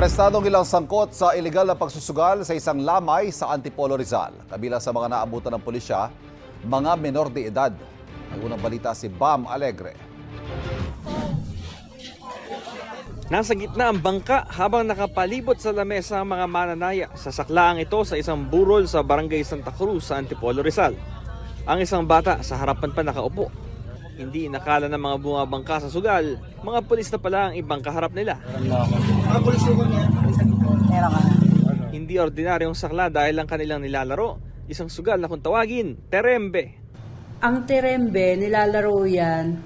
Arestadong ilang sangkot sa ilegal na pagsusugal sa isang lamay sa Antipolo, Rizal. Kabilang sa mga naabutan ng pulisya, mga menor de edad. May unang balita si Bam Alegre. Nasa gitna ang bangka habang nakapalibot sa lamesa ang mga mananaya. Sasaklaang ito sa isang burol sa Barangay Santa Cruz sa Antipolo, Rizal. Ang isang bata sa harapan pa nakaupo. Hindi inakala ng mga bumabangka sa sugal, mga pulis na pala ang ibang kaharap nila. Hindi ordinaryong sakla dahil ang kanilang nilalaro, isang sugal na kung tawagin, terembe. Ang terembe, nilalaro yan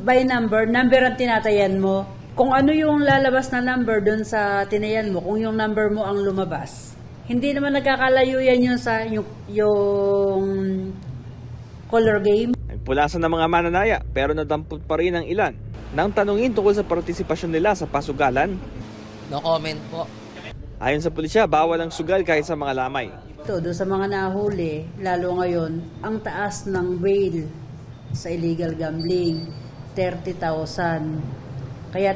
by number ang tinatayan mo. Kung ano yung lalabas na number doon sa tinayan mo, kung yung number mo ang lumabas. Hindi naman nagkakalayo yan yun sa yung color game. Nagpulasan ng mga mananaya pero nadampot pa rin ang ilan. Nang tanungin tungkol sa partisipasyon nila sa pasugalan, No comment po. ayon sa pulisya, bawal ang sugal kahit sa mga lamay. Doon sa mga nahuli, lalo ngayon, ang taas ng bail sa illegal gambling, 30,000. Kaya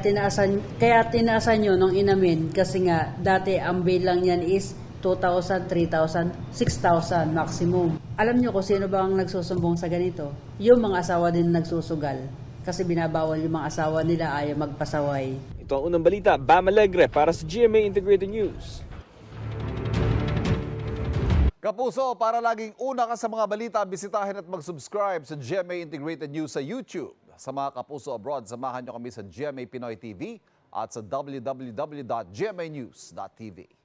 tinaasan yun nung inamin kasi nga dati ang bail lang yan is 2,000, 3,000, 6,000 maximum. Alam niyo kung sino ba ang nagsusumbong sa ganito? Yung mga asawa din nagsusugal. Kasi binabawal yung mga asawa nila ayaw magpasaway. Ito ang unang balita, Bam Alegre para sa GMA Integrated News. Kapuso, para laging una ka sa mga balita, bisitahin at mag-subscribe sa GMA Integrated News sa YouTube. Sa mga kapuso abroad, samahan nyo kami sa GMA Pinoy TV at sa www.gmanews.tv.